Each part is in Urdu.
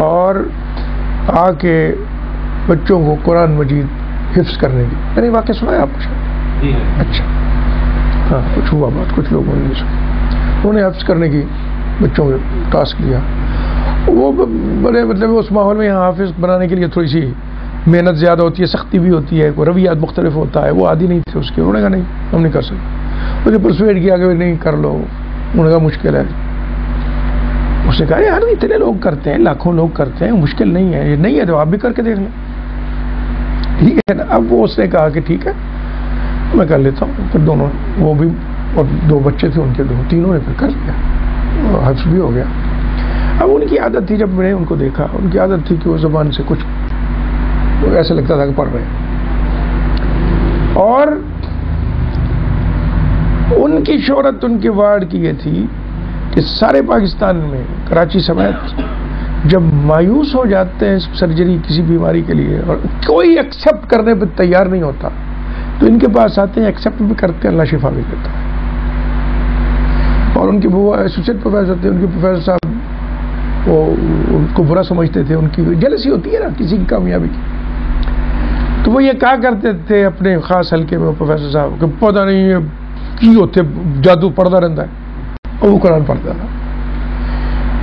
اور آ کے بچوں کو قرآن مجید حفظ کرنے کی، میں نے واقعہ سنا ہے آپ کو؟ اچھا ہاں، کچھ ہوا بات، کچھ لوگوں نے سنا، انہوں نے حفظ کرنے کی بچوں کو ٹاسک دیا. وہ بڑے مطلب اس ماحول میں یہاں حافظ بنانے کے لیے تھوڑی سی محنت زیادہ ہوتی ہے، سختی بھی ہوتی ہے، کوئی رویات مختلف ہوتا ہے. وہ عادی نہیں تھے اس کے، انہوں نے کہا نہیں ہم نہیں کر سکتے. مجھے پرسویٹ کیا کہ نہیں کر لو، انہوں نے کہا مشکل ہے. اس نے کہا یار اتنے لوگ کرتے ہیں، لاکھوں لوگ کرتے ہیں، مشکل نہیں ہے. یہ نہیں ہے تو آپ بھی کر کے دیکھ لیں. ٹھیک ہے نا. اب وہ اس نے کہا کہ ٹھیک ہے میں کر لیتا ہوں. پھر دونوں، وہ بھی اور دو بچے تھے ان کے، تینوں نے پھر کر لیا، حفظ بھی ہو گیا. اب ان کی عادت تھی، جب میں نے ان کو دیکھا ان کی عادت تھی کہ وہ زبان سے کچھ ایسے لگتا تھا کہ پڑھ رہے ہیں. اور ان کی شہرت ان کے وارڈ کی یہ تھی کہ سارے پاکستان میں، کراچی سمیت، جب مایوس ہو جاتے ہیں سرجری کسی بیماری کے لیے اور کوئی ایکسیپٹ کرنے پہ تیار نہیں ہوتا تو ان کے پاس آتے ہیں، ایکسیپٹ بھی کرتے ہیں، اللہ شفا بھی دیتا ہے. اور ان کے وہ ایسوسیٹ پروفیسر تھے، ان کے پروفیسر صاحب وہ ان کو برا سمجھتے تھے، ان کی جیلسی ہوتی ہے نا کسی کی کامیابی کی. تو وہ یہ کہا کرتے تھے اپنے خاص حلقے میں پروفیسر صاحب کہ پتہ نہیں یہ کی ہوتے جادو پڑھتا رہتا ہے، اور وہ قرآن پڑھتا تھا.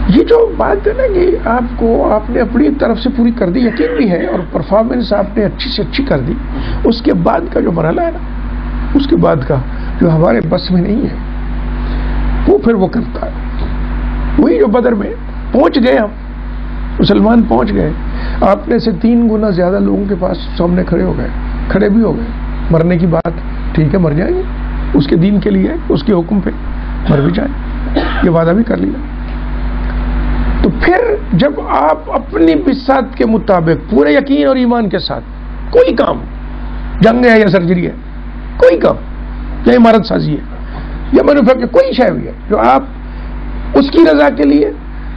یہ جو بات ہے نا کہ آپ نے اپنی طرف سے پوری کر دی، یقین بھی ہے، اور پرفارمنس آپ نے اچھی سے اچھی کر دی. اس کے بعد کا جو مرحلہ ہے نا، اس کے بعد کا جو ہمارے بس میں نہیں ہے، وہ پھر وہ کرتا ہے. وہی جو بدر میں پہنچ گئے، ہم مسلمان پہنچ گئے، آپ نے سے 3 گنا زیادہ لوگوں کے پاس سامنے کھڑے ہو گئے، کھڑے بھی ہو گئے. مرنے کی بات ٹھیک ہے، مر جائیں گے، اس کے دین کے لیے، اس کے حکم پہ مر بھی جائیں، یہ وعدہ بھی کر لیا. تو پھر جب آپ اپنی بساط کے مطابق پورے یقین اور ایمان کے ساتھ کوئی کام، جنگ ہے یا سرجری ہے، کوئی کام یا عمارت سازی ہے یا مینوفیکچر، کوئی شے بھی ہے جو آپ اس کی رضا کے لیے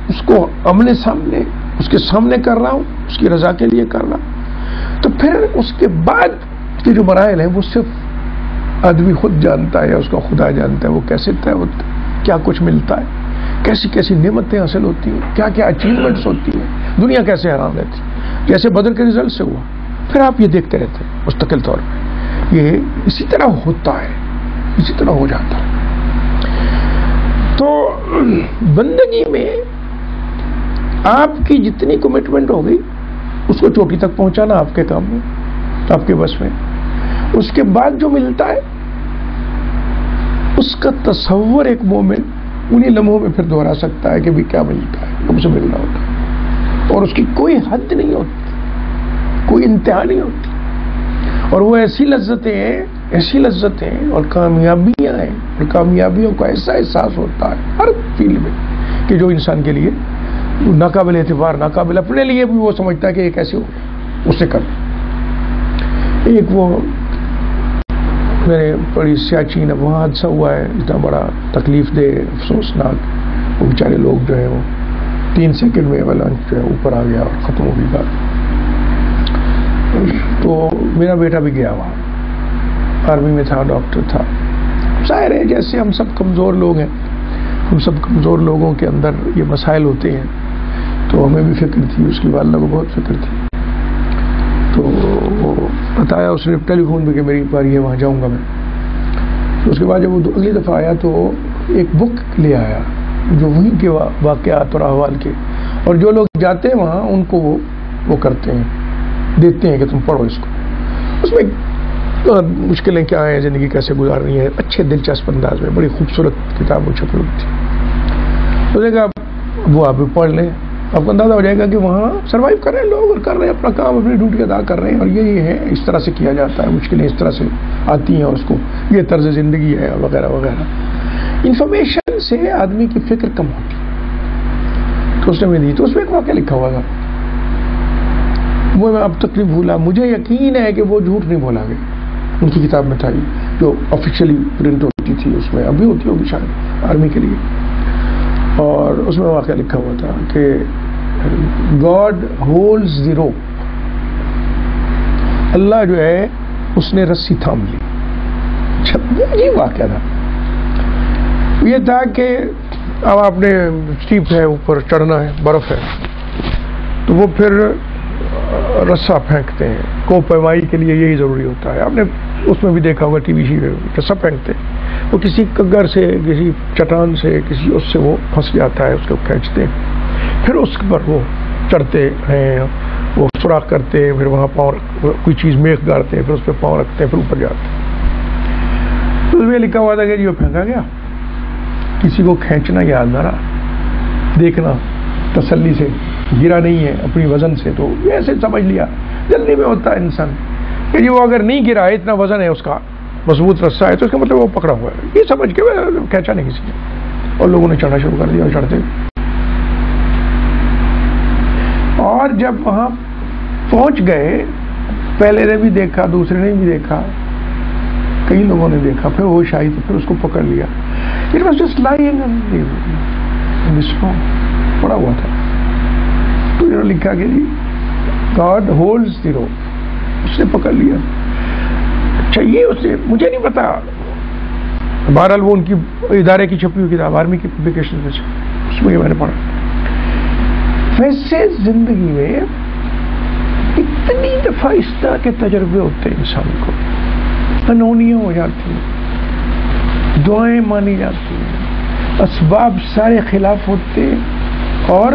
اس کو آمنے سامنے اس کے سامنے کر رہا ہوں، اس کی رضا کے لیے کر رہا ہوں، تو پھر اس کے بعد کے جو مراحل ہیں وہ صرف آدمی خود جانتا ہے یا اس کا خدا جانتا ہے. وہ کیسے طے ہوتا ہے، کیا کچھ ملتا ہے، کیسی کیسی نعمتیں حاصل ہوتی ہیں، کیا کیا اچیومنٹس ہوتی ہیں، دنیا کیسے حیران رہتی ہے. جیسے بدر کے رزلٹ سے ہوا، پھر آپ یہ دیکھتے رہتے ہیں مستقل طور پہ، یہ اسی طرح ہوتا ہے، اسی طرح ہو جاتا ہے. تو بندگی میں آپ کی جتنی کمٹمنٹ ہوگی اس کو چوٹی تک پہنچانا آپ کے کام میں، آپ کے بس میں. اس کے بعد جو ملتا ہے اس کا تصور ایک مومن انہی لمحوں میں پھر دوہرا سکتا ہے کہ بھی کیا ملتا ہے، کب سے مل رہا ہوتا ہے، اور اس کی کوئی حد نہیں ہوتی، کوئی انتہا نہیں ہوتی. اور وہ ایسی لذتیں اور کامیابیاں ہیں، اور کامیابیوں کا ایسا احساس ہوتا ہے ہر فیلڈ میں کہ جو انسان کے لیے ناقابل اعتبار، ناقابل، اپنے لیے بھی وہ سمجھتا ہے کہ یہ کیسے ہو، اس سے کر. ایک وہ میرے بڑی سیاچین، اب وہاں حادثہ ہوا ہے اتنا بڑا تکلیف دہ، افسوسناک. وہ بیچارے لوگ جو ہیں وہ 3 سیکنڈ میں ایوالانچ جو ہے اوپر آ گیا اور ختم ہو گئی بات. تو میرا بیٹا بھی گیا وہاں، آرمی میں تھا، ڈاکٹر تھا. ظاہر ہے جیسے ہم سب کمزور لوگ ہیں، ہم سب کمزور لوگوں کے اندر یہ مسائل ہوتے ہیں، تو ہمیں بھی فکر تھی، اس کی والدہ کو بہت فکر تھی. تو وہ بتایا اس نے ٹیلی فون پہ کہ میری باری ہے، وہاں جاؤں گا میں. تو اس کے بعد جب وہ اگلی دفعہ آیا تو ایک بک لے آیا جو وہیں کے واقعات اور احوال کے، اور جو لوگ جاتے ہیں وہاں ان کو وہ کرتے ہیں، دیتے ہیں کہ تم پڑھو اس کو. اس میں مشکلیں کیا ہیں، زندگی کیسے گزارنی ہے، اچھے دلچسپ انداز میں بڑی خوبصورت کتاب وہ چھپی ہوئی تھی. تو نے کہا وہ آپ بھی پڑھ لیں، آپ کو اندازہ ہو جائے گا کہ وہاں سروائیو کر رہے ہیں لوگ، اور کر رہے ہیں اپنا کام، اپنی ڈیوٹی ادا کر رہے ہیں، اور یہ ہے اس طرح سے کیا جاتا ہے، مشکلیں اس طرح سے آتی ہیں، اور اس کو یہ طرز زندگی ہے وغیرہ وغیرہ. انفارمیشن سے آدمی کی فکر کم ہوتی تو اس نے میں دی. تو اس میں ایک واقعہ لکھا ہوا تھا، وہ میں اب تک نہیں بھولا. مجھے یقین ہے کہ وہ جھوٹ نہیں بولا گیا، ان کی کتاب میں تھا جو آفیشیلی پرنٹ ہوتی تھی، اس میں ابھی ہوتی ہوگی شاید آرمی کے لیے. اور اس میں واقعہ لکھا ہوا تھا کہ گاڈ ہولڈز دی روپ، اللہ جو ہے اس نے رسی تھام لی. عجیب واقعہ تھا. یہ تھا کہ اب آپ نے اسٹیپ ہے، اوپر چڑھنا ہے، برف ہے، تو وہ پھر رسا پھینکتے ہیں. کو پیمائی کے لیے یہی ضروری ہوتا ہے. آپ نے اس میں بھی دیکھا ہوگا ٹی وی شی رسا پھینکتے ہیں. وہ کسی کگر سے، کسی چٹان سے، کسی اس سے وہ پھنس جاتا ہے، اس کو کھینچتے ہیں، پھر اس پر وہ چڑھتے ہیں، وہ سوراخ کرتے ہیں، پھر وہاں پاؤں کوئی چیز میخ گاڑتے ہیں، پھر اس پہ پاؤں رکھتے ہیں، پھر اوپر جاتے ہیں. تو اس میں لکھا ہوا تھا کہ جو پھینکا گیا کسی کو کھینچنا یاد نہ رہا، دیکھنا تسلی سے گرا نہیں ہے اپنی وزن سے، تو ایسے سمجھ لیا. جلدی میں ہوتا ہے انسان کہ جی وہ اگر نہیں گرا ہے، اتنا وزن ہے اس کا، مضبوط رسہ ہے، تو اس کا مطلب وہ پکڑا ہوا ہے، یہ سمجھ کے کھینچا نہیں کسی نے. اور لوگوں نے چڑھنا شروع کر دیا، اور چڑھتے. اور جب وہاں پہنچ گئے، پہلے نے بھی دیکھا، دوسرے نے بھی دیکھا، کئی لوگوں نے دیکھا، پھر ہوش آئی تو پھر اس کو پکڑ لیا. It was just lying in this room. پڑا ہوا تھا. تو انہوں نے لکھا کہ جی God holds the rope. اس نے پکڑ لیا. اچھا یہ اس نے مجھے نہیں پتا، بہرحال وہ ان کی ادارے کی چھپی ہوئی کتاب، آرمی کی پبلیکیشن میں سے، اس میں یہ میں نے پڑھا. ویسے زندگی میں اتنی دفعہ اس طرح کے تجربے ہوتے ہیں انسان کو، انہونیاں ہو جاتی ہیں، دعائیں مانی جاتی ہیں، اسباب سارے خلاف ہوتے ہیں، اور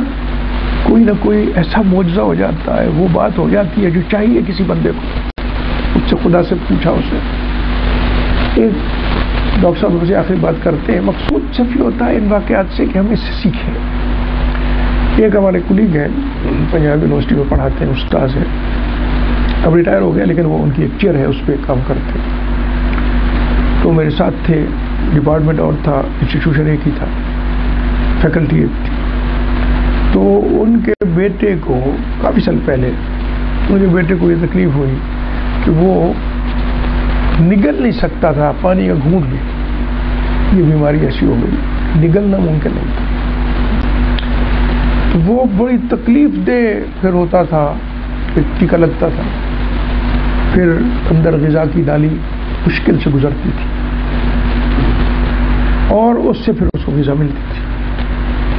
کوئی نہ کوئی ایسا معجزہ ہو جاتا ہے، وہ بات ہو جاتی ہے جو چاہیے کسی بندے کو. مجھ سے خدا سے پوچھا اسے، ایک ڈاکٹر صاحب سے آخری بات کرتے ہیں، مقصود صرف یہ ہوتا ہے ان واقعات سے کہ ہم اس سے سیکھیں. ایک ہمارے کلیگ ہیں، پنجاب یونیورسٹی میں پڑھاتے ہیں، استاذ ہیں، اب ریٹائر ہو گیا، لیکن وہ ان کی ایک چیئر ہے، اس پہ کام کرتے ہیں. تو میرے ساتھ تھے، ڈپارٹمنٹ اور تھا، انسٹیٹیوشن ایک ہی تھا، فیکلٹی ایک تھی. تو ان کے بیٹے کو کافی سال پہلے ان کے بیٹے کو یہ تکلیف ہوئی کہ وہ نگل نہیں سکتا تھا پانی کا گھونٹ بھی. یہ بیماری ایسی ہو گئی، نگلنا ممکن نہیں تھا. تو وہ بڑی تکلیف دہ پھر ہوتا تھا، پھر ٹیکا لگتا تھا، پھر اندر غذا کی نالی مشکل سے گزرتی تھی، اور اس سے پھر اس کو غذا ملتی تھی.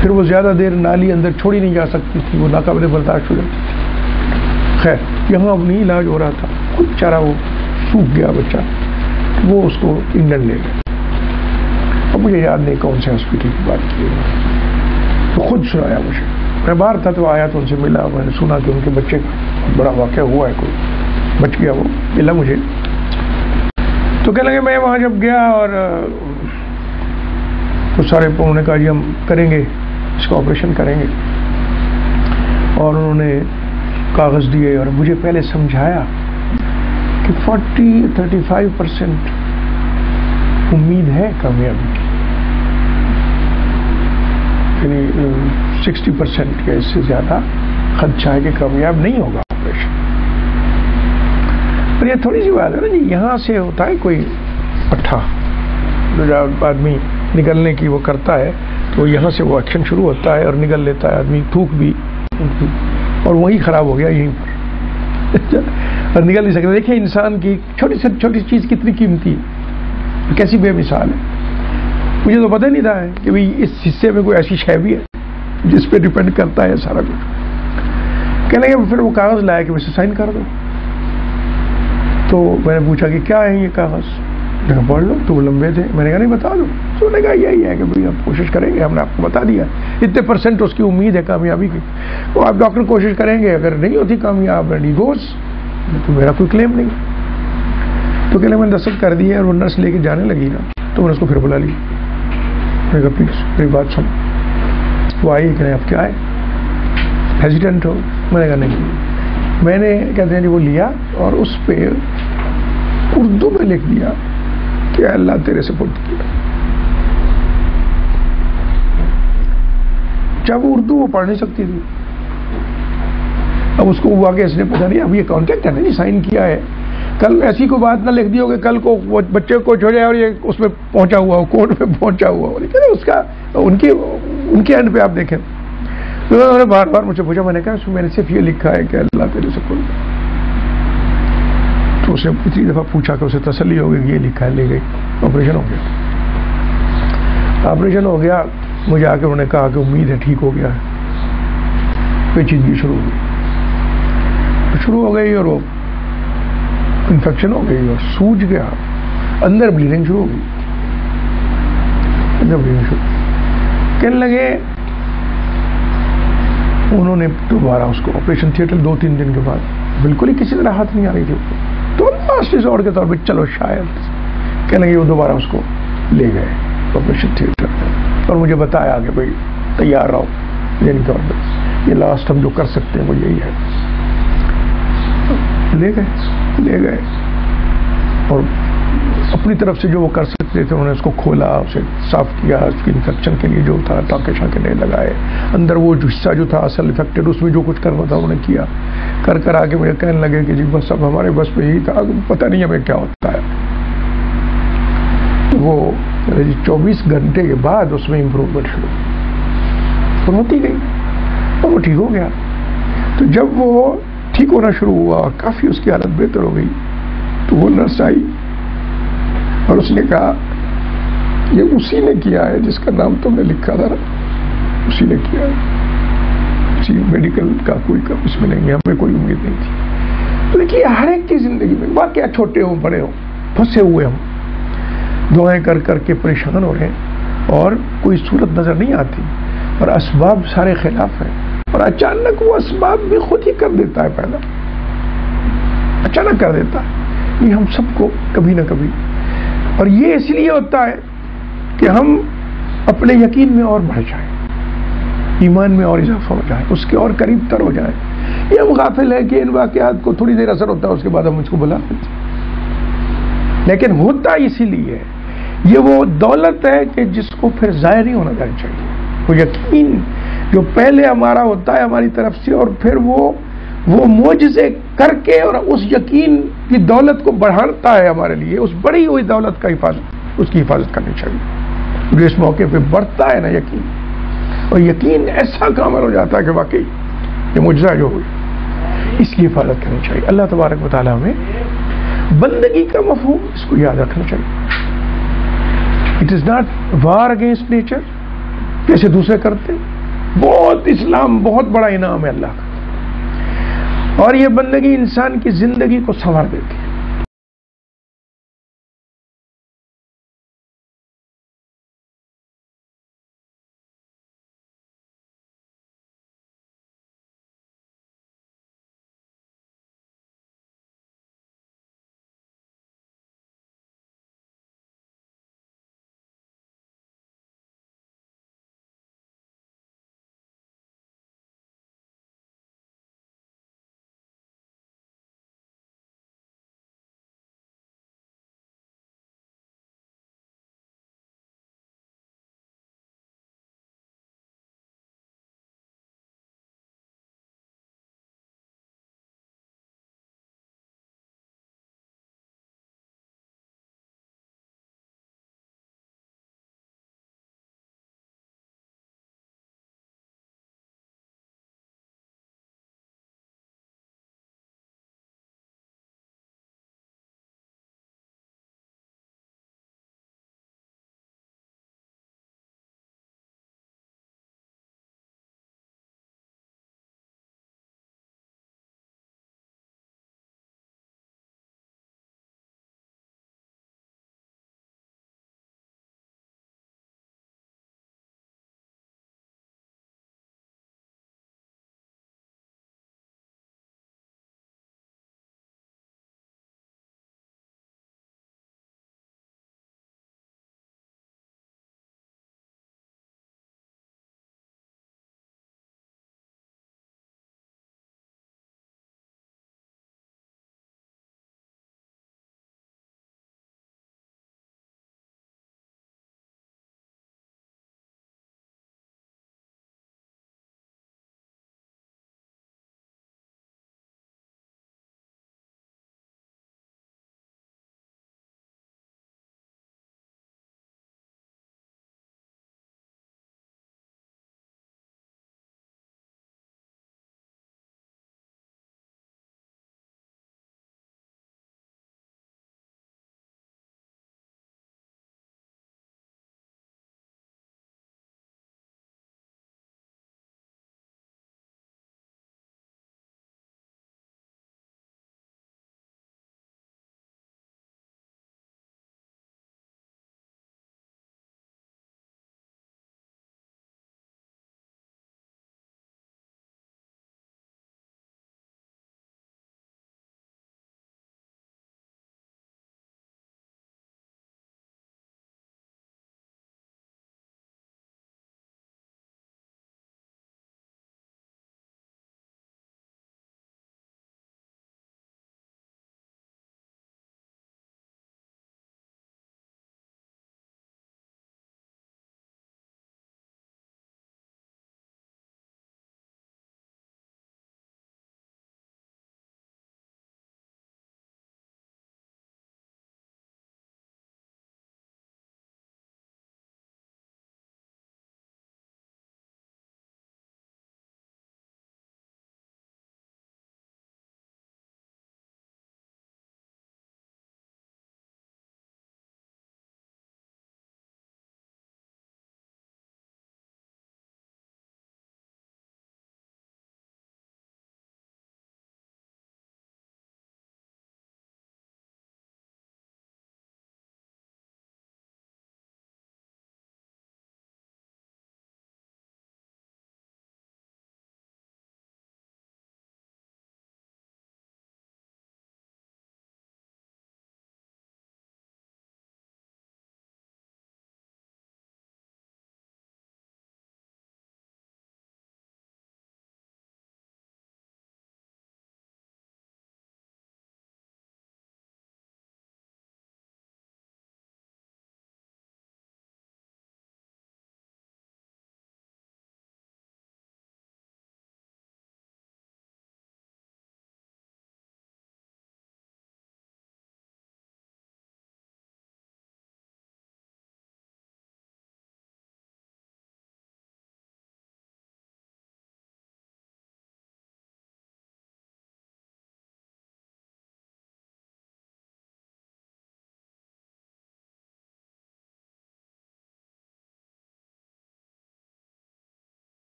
پھر وہ زیادہ دیر نالی اندر چھوڑی نہیں جا سکتی تھی، وہ ناقابل برداشت ہو جاتی تھی. خیر یہاں اب نہیں علاج ہو رہا تھا، کچھ بیچارہ وہ سوکھ گیا بچہ، وہ اس کو انگلینڈ لے گئے. اب مجھے یاد نہیں کون سے ہاسپٹل کی بات کی، تو خود سنایا مجھے. میں باہر تھا تو آیا، تو ان سے ملا، میں نے سنا کہ ان کے بچے کا بڑا واقعہ ہوا ہے، کوئی بچ گیا، وہ ملا مجھے. تو کہنے لگے میں وہاں جب گیا، اور تو سارے انہوں نے کہا جی ہم کریں گے، اس کا آپریشن کریں گے. اور انہوں نے کاغذ دیے اور مجھے پہلے سمجھایا کہ 35% امید ہے کامیابی کی، یعنی 60% یا اس سے زیادہ خدشہ ہے کہ کامیاب نہیں ہوگا آپریشن. پر یہ تھوڑی سی بات ہے نا جی، یہاں سے ہوتا ہے کوئی پٹھا جو جب آدمی نکلنے کی وہ کرتا ہے، تو یہاں سے وہ ایکشن شروع ہوتا ہے اور نکل لیتا ہے آدمی، تھوک بھی، اور وہی خراب ہو گیا یہیں پر اور نکل نہیں سکتا. دیکھیں انسان کی چھوٹی سے چھوٹی چیز کتنی قیمتی ہے، کیسی بے مثال ہے. مجھے تو پتہ نہیں تھا کہ بھئی اس حصے میں کوئی ایسی شے بھی ہے جس پہ ڈیپینڈ کرتا ہے سارا کچھ. کہنے لگے پھر وہ کاغذ لایا کہ اسے سائن کر دو. تو میں نے پوچھا کہ کیا ہے یہ کاغذ؟ میں نے کہا پڑھ لو. تو وہ لمبے تھے، میں نے کہا نہیں بتا دو. تو انہوں نے کہا یہی ہے کہ بھئی آپ کوشش کریں گے، ہم نے آپ کو بتا دیا اتنے % اس کی امید ہے کامیابی کی. تو آپ ڈاکٹر کوشش کریں گے، اگر نہیں ہوتی کامیاب اینڈ ہی گوز، تو میرا کوئی کلیم نہیں. تو کہنے میں نے دستخط کر دی ہے، اور وہ نرس لے کے جانے لگی نا، تو میں نے اس کو پھر بلا لی. میں نے کہا پلیز میری بات سن. وہ آئی کہ آپ کیا ہے، ہیزیٹنٹ ہو؟ میں نے کہا نہیں. میں نے کہتے ہیں جی وہ لیا، اور اس پہ اردو میں لکھ دیا کہ اللہ تیرے سے پٹ کیا. جب اردو وہ پڑھ نہیں سکتی تھی، اب اس کو ہوا کہ اس نے پوچھا نہیں، اب یہ کانٹیکٹ ہے نا جی، سائن کیا ہے، کل ایسی کوئی بات نہ لکھ دی ہو کہ کل کو وہ بچے کو چھوڑ جائے اور یہ اس میں پہنچا ہوا ہو، کورٹ میں پہنچا ہوا ہو. لیکن اس کا ان کے اینڈ پہ آپ دیکھیں. تو انہوں نے بار بار مجھ سے پوچھا، میں نے کہا میں نے صرف یہ لکھا ہے کہ اللہ تیرے سے پٹ. تو اسے اتنی دفعہ پوچھا کہ اسے تسلی ہو گئی کہ یہ لکھا ہے، لے گئی. آپریشن ہو گیا. آپریشن ہو گیا. مجھے آ کے انہوں نے کہا کہ امید ہے ٹھیک ہو گیا ہے. پیچیدگی شروع ہو گئی اور وہ انفیکشن ہو گئی اور سوج گیا، اندر بلیڈنگ شروع ہو گئی، کہنے لگے انہوں نے دوبارہ اس کو آپریشن تھیٹر 2-3 دن کے بعد بالکل ہی کسی طرح ہاتھ نہیں آ رہی تھی، تو لاسٹ ریزورٹ کے طور پہ چلو شاید، کہنے لگے وہ دوبارہ اس کو لے گئے آپریشن تھیٹر اور مجھے بتایا کہ بھائی تیار رہو، یعنی طور پہ یہ لاسٹ ہم جو کر سکتے ہیں وہ یہی ہے۔ لے گئے اور اپنی طرف سے جو وہ کر سکتے تھے انہوں نے اس کو کھولا، اسے صاف کیا، اس کی انفیکشن کے لیے جو تھا ٹانکے شانکے نہیں لگائے، اندر وہ جو حصہ جو تھا اصل افیکٹڈ اس میں جو کچھ کرنا تھا انہوں نے کیا، کر آ کے مجھے کہنے لگے کہ جی بس اب ہمارے بس پہ یہی تھا، پتہ نہیں ہمیں کیا ہوتا ہے۔ وہ 24 گھنٹے کے بعد اس میں امپروومنٹ شروع ہوتی گئی اور وہ ٹھیک ہو گیا۔ تو جب وہ ٹھیک ہونا شروع ہوا، کافی اس کی حالت بہتر ہو گئی، تو وہ نرس آئی اور اس نے کہا یہ اسی نے کیا ہے جس کا نام تم نے لکھا تھا نا، اسی نے کیا ہے، اسی میڈیکل کا کوئی اس میں نہیں ہے، ہمیں کوئی امید نہیں تھی۔ لیکن ہر ایک کی زندگی میں واقعہ چھوٹے ہوں بڑے ہوں، پھنسے ہوئے ہم دعائیں کر کے پریشان ہو رہے ہیں اور کوئی صورت نظر نہیں آتی اور اسباب سارے خلاف ہیں، اور اچانک وہ اسباب بھی خود ہی کر دیتا ہے، پیدا اچانک کر دیتا ہے۔ یہ ہم سب کو کبھی نہ کبھی، اور یہ اس لیے ہوتا ہے کہ ہم اپنے یقین میں اور بڑھ جائیں، ایمان میں اور اضافہ ہو جائے، اس کے اور قریب تر ہو جائے۔ یہ ہم غافل ہے کہ ان واقعات کو تھوڑی دیر اثر ہوتا ہے، اس کے بعد ہم اس کو بلا دیتے ہیں، لیکن ہوتا اسی لیے یہ وہ دولت ہے کہ جس کو پھر ضائع نہیں ہونا دینا چاہیے۔ وہ یقین جو پہلے ہمارا ہوتا ہے ہماری طرف سے، اور پھر وہ معجزے کر کے اور اس یقین کی دولت کو بڑھاتا ہے ہمارے لیے، اس بڑی ہوئی دولت کا اس کی حفاظت کرنی چاہیے جو اس موقع پہ بڑھتا ہے نا یقین، اور یقین ایسا کامل ہو جاتا ہے کہ واقعی یہ معجزہ جو ہوئی اس کی حفاظت کرنی چاہیے۔ اللہ تبارک و تعالیٰ ہمیں بندگی کا مفہوم اس کو یاد رکھنا چاہیے۔ It is not war against nature جیسے دوسرے کرتے، بہت اسلام بہت بڑا انعام ہے اللہ کا، اور یہ بندگی انسان کی زندگی کو سنوار دیتی ہے۔